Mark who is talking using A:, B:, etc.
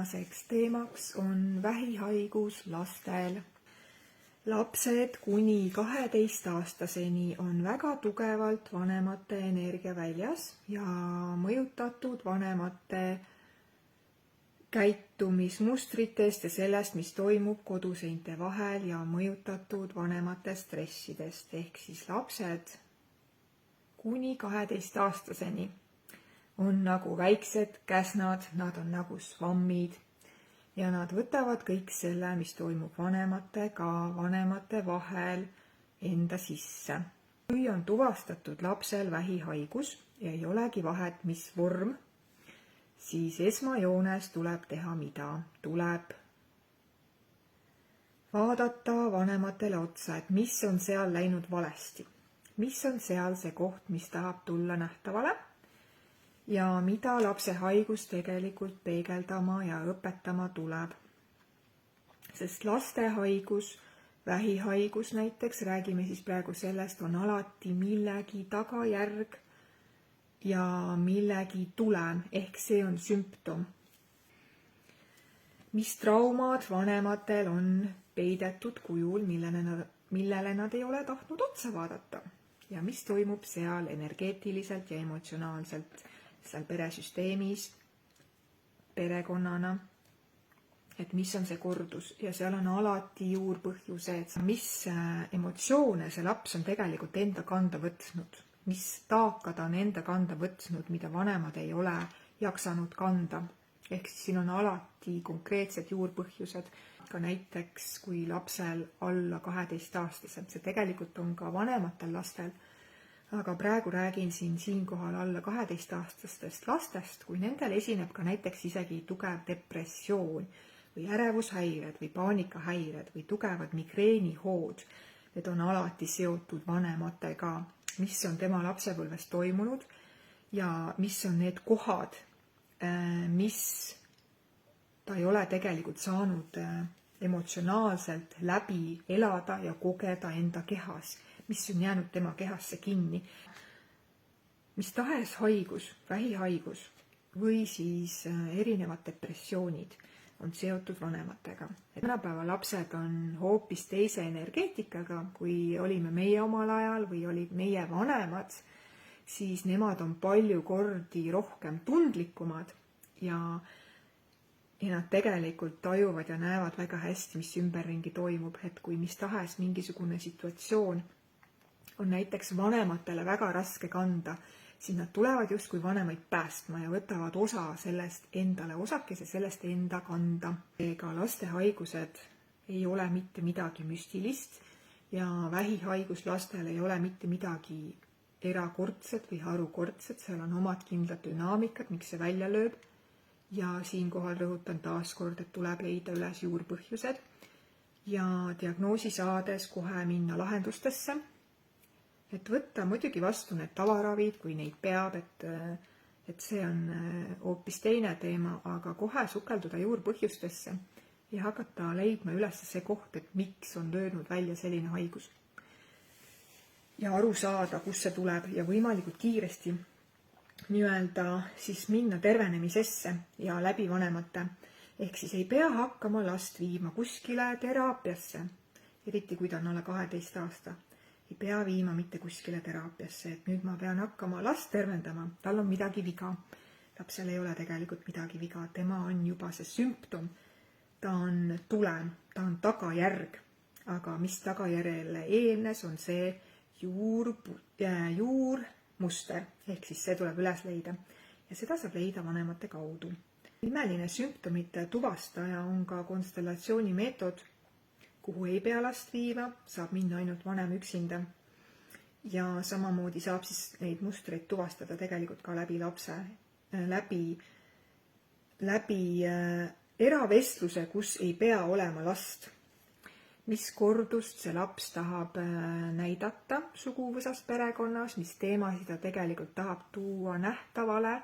A: tänaseks teemaks on vähihaigus lastel. Lapsed kuni 12-aastaseni on väga tugevalt vanemate energia väljas ja mõjutatud vanemate käitumismustritest ja sellest, mis toimub koduseinte vahel ja mõjutatud vanemate stressidest. Ehk siis lapsed kuni 12-aastaseni on nagu väiksed käsnad, nad on nagu svammid ja nad võtavad kõik selle, mis toimub vanemate vahel enda sisse. Kui on tuvastatud lapsel vähihaigus ja ei olegi vahet, mis vorm, siis esmajoones tuleb teha mida? Tuleb vaadata vanematele otsa, et mis on seal läinud valesti. Mis on seal see koht, mis tahab tulla nähtavale ja mida lapse haigus tegelikult peegeldama ja õpetama tuleb. Sest laste haigus, vähihaigus näiteks, räägime siis praegu sellest, on alati millegi tagajärg ja millegi tulem, ehk see on sümptom. Mis traumad vanematel on peidetud kujul, millele nad ei ole tahtnud otsa vaadata ja mis toimub seal energeetiliselt ja emotsionaalselt seal peresüsteemis, perekonnana, et mis on see kordus ja seal on alati juurpõhjused, mis emotsioone see laps on tegelikult enda kanda võtnud, mis taakad on enda kanda võtnud, mida vanemad ei ole jaksanud kanda. Ehk siis siin on alati konkreetsed juurpõhjused, ka näiteks kui lapsel alla 12-aastased, see tegelikult on ka vanematel lastel, aga praegu räägin siinkohal alla 12-aastastest lastest, kui nendel esineb ka näiteks isegi tugev depressioon või ärevushäired või paanikahäired või tugevad migreenihood. Need on alati seotud vanematega, mis on tema lapsepõlves toimunud ja mis on need kohad, mis ta ei ole tegelikult saanud emotsionaalselt läbi elada ja kogeda enda kehas, mis on jäänud tema kehasse kinni. Mis tahes haigus, vähihaigus või siis erinevad depressioonid on seotud vanematega. Tänapäeva lapsed on hoopis teise energeetikaga, kui olime meie omal ajal või olid meie vanemad, siis nemad on palju kordi rohkem tundlikumad ja nad tegelikult tajuvad ja näevad väga hästi, mis ümberringi toimub, et kui mis tahes mingisugune situatsioon on näiteks vanematele väga raske kanda, siis nad tulevad justkui vanemaid päästma ja võtavad osa sellest endale, osakese sellest enda kanda. Ega laste haigused ei ole mitte midagi müstilist ja vähihaigus lastel ei ole mitte midagi erakordset või harukordset, seal on omad kindlad dünaamikad, miks see välja lööb. Ja siinkohal rõhutan taaskord, et tuleb leida üles juurpõhjused ja diagnoosi saades kohe minna lahendustesse, et võtta muidugi vastu need tavaravid, kui neid peab, et see on hoopis teine teema, aga kohe sukelduda juurpõhjustesse ja hakata leidma üles see koht, et miks on löönud välja selline haigus. Ja aru saada, kus see tuleb ja võimalikult kiiresti siis minna tervenemisesse ja läbi vanemate. Ehk siis ei pea hakkama last viima kuskile teraapiasse, eriti kui ta on alla 12 aasta. Ei pea viima mitte kuskile teraapiasse, et nüüd ma pean hakkama last tervendama, tal on midagi viga. Lapsel ei ole tegelikult midagi viga, tema on juba see sümptom, ta on tulem, ta on tagajärg. Aga mis tagajärjele eelnes, on see juurmuster, ehk siis see tuleb üles leida ja seda saab leida vanemate kaudu. Imeline sümptomite tuvastaja on ka konstellatsiooni meetod, kuhu ei pea last viima, saab minna ainult vanem üksinda ja samamoodi saab siis neid mustreid tuvastada tegelikult ka läbi lapse, läbi eravestluse, kus ei pea olema last. Mis kordust see laps tahab näidata suguvõsas perekonnas, mis teemasid ta tegelikult tahab tuua nähtavale